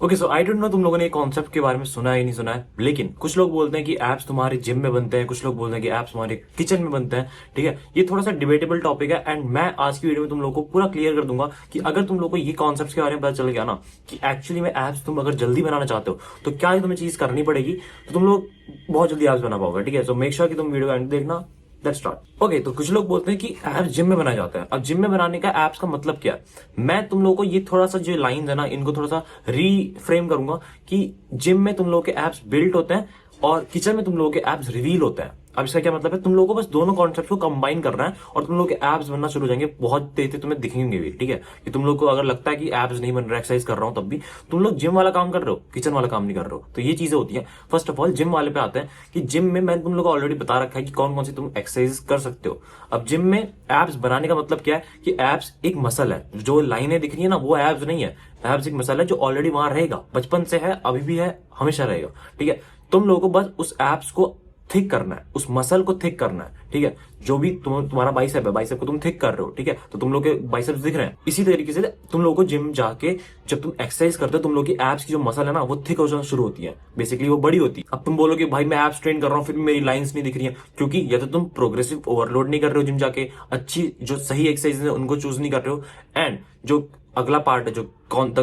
Okay, so I don't know तुम लोगों ने कॉन्सेप्ट के बारे में सुना है या नहीं सुना है, लेकिन कुछ लोग बोलते हैं कि एप्स तुम्हारे जिम में बनते हैं, कुछ लोग बोलते हैं कि एप्स तुम्हारे किचन में बनते हैं। ठीक है, ये थोड़ा सा डिबेटेबल टॉपिक है एंड मैं आज की वीडियो में तुम लोगों को पूरा क्लियर कर दूंगा कि अगर तुम लोग को ये कॉन्सेप्ट के बारे में पता चल गया ना कि एक्चुअली में एप्स तुम अगर जल्दी बनाना चाहते हो तो क्या ये तुम्हें चीज करनी पड़ेगी, तो तुम लोग बहुत जल्दी एप्स बना पाओगे। ठीक है, सो मेक श्योर कि तुम वीडियो एंड देखना। Let's start. ओके, तो कुछ लोग बोलते हैं कि ऐप्स जिम में बनाया जाता है। अब जिम में बनाने का ऐप्स का मतलब क्या है, मैं तुम लोगों को ये थोड़ा सा जो लाइन है ना, इनको थोड़ा सा रीफ्रेम करूंगा कि जिम में तुम लोगों के ऐप्स बिल्ड होते हैं और किचन में तुम लोगों के ऐप्स रिवील होते हैं। अब इसका क्या मतलब है, तुम लोगों को बस दोनों कॉन्सेप्ट को कंबाइन करना है और तुम लोग के एप्स बनना शुरू हो जाएंगे। बहुत तेज तुम्हें दिखेंगे भी। ठीक है, कि तुम लोग को अगर लगता है कि एप्स नहीं बन रहा, एक्सरसाइज कर रहा हूं, तब भी तुम लोग जिम वाला काम कर रहे हो, किचन वाला काम नहीं कर रहे हो। तो ये चीजें होती हैं। फर्स्ट ऑफ ऑल जिम वाले पे आते हैं कि जिम में मैंने तुम लोग को ऑलरेडी बता रखा है कि कौन कौन सी तुम एक्सरसाइज कर सकते हो। अब जिम में एप्स बनाने का मतलब क्या है कि एप्स एक मसल है, जो लाइनें दिख रही है ना वो एप्स नहीं है। एप्स एक मसल है जो ऑलरेडी वहां रहेगा, बचपन से है, अभी भी है, हमेशा रहेगा। ठीक है, तुम लोगों को बस उस एप्स को थिक करना है, उस मसल को थिक करना है। ठीक है, जो भी तुम्हारा बाइसेप है, बाइसेप को तुम थिक कर रहे हो। ठीक है, तो तुम लोग के बाइसेप्स दिख रहे हैं। इसी तरीके से तुम लोगों को जिम जाके जब तुम एक्सरसाइज करते हो, तुम लोग की एप्स की जो मसल है ना वो थिक हो जाना शुरू होती है, बेसिकली वो बड़ी होती है। अब तुम बोलोगे भाई मैं एप्स ट्रेन कर रहा हूँ फिर मेरी लाइंस नहीं दिख रही है, क्योंकि या तो तुम प्रोग्रेसिव ओवरलोड नहीं कर रहे हो जिम जाके, अच्छी जो सही एक्सरसाइज है उनको चूज नहीं कर रहे हो, एंड जो अगला पार्ट है जो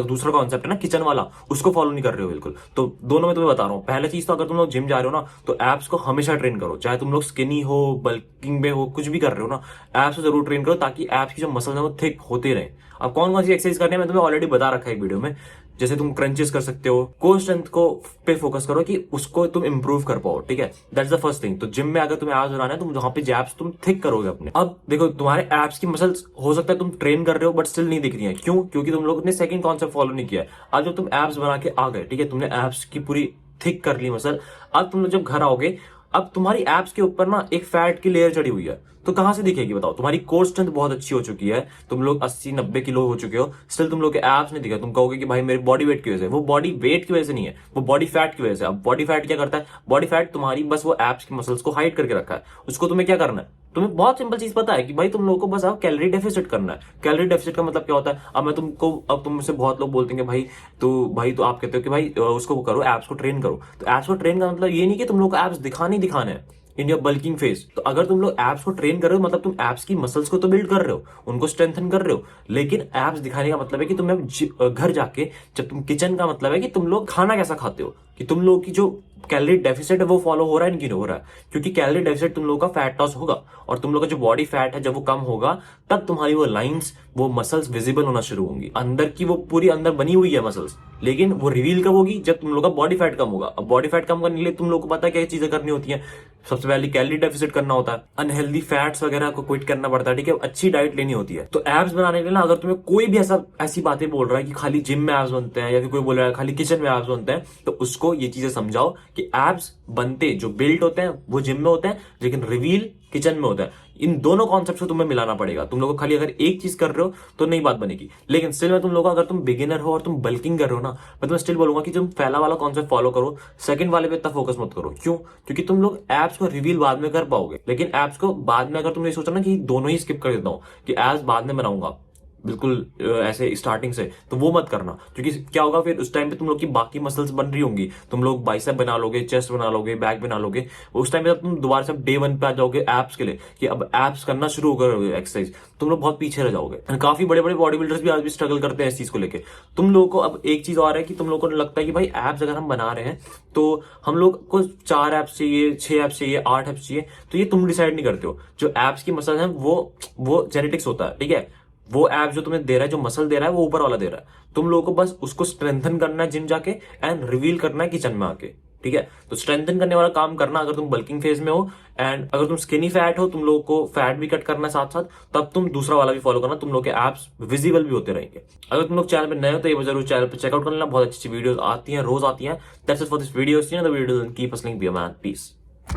दूसरा कॉन्सेप्ट है ना किचन वाला, उसको फॉलो नहीं कर रहे हो बिल्कुल। तो दोनों में तुम्हें बता रहा हूँ, पहला चीज तो अगर तुम लोग जिम जा रहे हो ना तो एप्स को हमेशा ट्रेन करो, चाहे तुम लोग स्किनी हो, बल्किंग में हो, कुछ भी कर रहे हो ना, एप्स को जरूर ट्रेन करो ताकि एप्स की जो मसल है वो थिक होते रहे। अब कौन कौन सी एक्सरसाइज करनी है मैं तुम्हें ऑलरेडी बता रखा है एक वीडियो में। जैसे तुम क्रंचेस कर सकते हो, कोर स्ट्रेंथ को पे फोकस करो कि उसको तुम इंप्रूव कर पाओ। ठीक है, दैट्स द फर्स्ट थिंग। तो जिम में अगर तुम्हें एप्स बनाना है तो वहां पे एप्स तुम थिक करोगे अपने। अब देखो तुम्हारे एप्स की मसल्स हो सकता है तुम ट्रेन कर रहे हो बट स्टिल नहीं दिख रही है। क्यों? क्योंकि तुम लोग ने सेकंड कॉन्सेप्ट फॉलो नहीं किया है। आज जब तुम एप्स बना के आ गए, ठीक है, तुमने एप्स की पूरी थिक कर ली मसल, अब तुम लोग जब घर आओगे, अब तुम्हारी एप्स के ऊपर ना एक फैट की लेयर चढ़ी हुई है, तो कहां से दिखेगी बताओ? तुम्हारी कोर स्ट्रेंथ बहुत अच्छी हो चुकी है, तुम लोग 80-90 किलो हो चुके हो, स्टिल तुम लोग के एप्स नहीं दिखे। तुम कहोगे कि भाई मेरे बॉडी वेट की वजह से, वो बॉडी वेट की वजह से नहीं है, वो बॉडी फैट की वजह से। अब बॉडी फैट क्या करता है? बॉडी फैट तुम्हारी बस वो एप्स की मसल्स को हाइड करके रखा है। उसको तुम्हें क्या करना है? तुम्हें बहुत सिंपल चीज पता है कि भाई तुम लोगों को बस अब कैलोरी डेफिसिट करना है। कैलोरी डेफिसिट का मतलब क्या होता है? अब मैं तुमको, अब तुमसे बहुत लोग बोलते हैं भाई तो आप कहते हो कि भाई उसको करो, एप्स को ट्रेन करो। तो एप्स को ट्रेन का मतलब ये नहीं कि तुम लोग को एप्स दिखाने है इन योर बल्किंग फेज। तो अगर तुम लोग एप्स को ट्रेन कर रहे हो मतलब तुम एप्स की मसल्स को तो बिल्ड कर रहे हो, उनको स्ट्रेंथन कर रहे हो, लेकिन एप्स दिखाने का मतलब है कि तुम्हें घर जाके, जब तुम किचन का मतलब है कि तुम लोग खाना कैसा खाते हो, कि तुम लोग की जो कैलोरी डेफिसिट है वो फॉलो हो रहा है कि नहीं हो रहा है। क्योंकि कैलोरी डेफिसिट तुम लोग का फैट लॉस होगा और तुम लोग का जो बॉडी फैट है जब वो कम होगा तब तुम्हारी वो लाइंस, वो मसल्स विजिबल होना शुरू होंगी। अंदर की वो पूरी अंदर बनी हुई है मसल्स, लेकिन वो रिवील कब होगी? जब तुम लोग का बॉडी फैट कम होगा। अब बॉडी फैट कम करने के लिए तुम लोग को पता है क्या चीजें करनी होती है? सबसे पहले कैलोरी डेफिसिट करना होता है, अनहेल्दी फैट्स वगैरह को क्विट करना पड़ता है। ठीक है, अच्छी डाइट लेनी होती है। तो एब्स बनाने के लिए ना अगर तुम्हें कोई भी ऐसी बातें बोल रहा है कि खाली जिम में एब्स बनते हैं या फिर कोई बोल रहा है खाली किचन में एब्स बनते हैं, तो उसको ये चीजें समझाओ कि एब्स बनते जो बिल्ड होते हैं वो जिम में होते हैं, लेकिन रिवील किचन में होता है। इन दोनों कॉन्सेप्ट को तुम्हें मिलाना पड़ेगा। तुम लोग को खाली अगर एक चीज कर रहे हो तो नई बात बनेगी। लेकिन स्टिल मैं तुम लोग अगर तुम बिगिनर हो और तुम बल्किंग कर रहे हो ना, मैं तुम्हें स्टिल बोलूंगा कि तुम पहला वाला कॉन्सेप्ट फॉलो करो, सेकंड वाले पे इतना फोकस मत करो। क्यों? क्योंकि तुम लोग एप्स को रिवील बाद में कर पाओगे, लेकिन एप्स को बाद में अगर तुमने सोचा ना कि दोनों ही स्किप कर देता हूं, कि एप्स बाद में बनाऊंगा बिल्कुल ऐसे स्टार्टिंग से, तो वो मत करना। क्योंकि क्या होगा फिर उस टाइम पे तुम लोग की बाकी मसल्स बन रही होंगी, तुम लोग बाइसेप बना लोगे, चेस्ट बना लोगे, बैक बना लोगे, उस टाइम पे तुम दोबारा से डे 1 पे आ जाओगे एप्स के लिए कि अब एप्स करना शुरू करोगे एक्सरसाइज, तुम लोग बहुत पीछे रह जाओगे। काफी बड़े बड़े बॉडी बिल्डर्स भी आज भी स्ट्रगल करते हैं इस चीज को लेकर। तुम लोगों को अब एक चीज और है कि तुम लोगों को लगता है कि भाई एप्स अगर हम बना रहे हैं तो हम लोग को 4 एप्स चाहिए, 6 एप्स चाहिए, 8 एप्स चाहिए, तो ये तुम डिसाइड नहीं करते हो। जो एप्स की मसल है वो जेनेटिक्स होता है। ठीक है, वो ऐप जो तुम्हें दे रहा है, जो मसल दे रहा है वो ऊपर वाला दे रहा है। तुम लोगों को बस उसको स्ट्रेंथन करना है जिम जाके एंड रिवील करना है किचन में आके। ठीक है, तो स्ट्रेंथन करने वाला काम करना अगर तुम बल्किंग फेज में हो, एंड अगर तुम स्किनी फैट हो, तुम लोगों को फैट भी कट करना है साथ साथ, तब तुम दूसरा वाला भी फॉलो करना, तुम लोग के एप्स विजिबल भी होते रहेंगे। अगर तुम लोग चैनल पे नए हो तो ये जरूर चैनल पे चेकआउट कर लेना, बहुत अच्छी वीडियोस आती हैं, रोज आती हैं। That's it for this video, see you in the video, keep hustling, be a man, piece.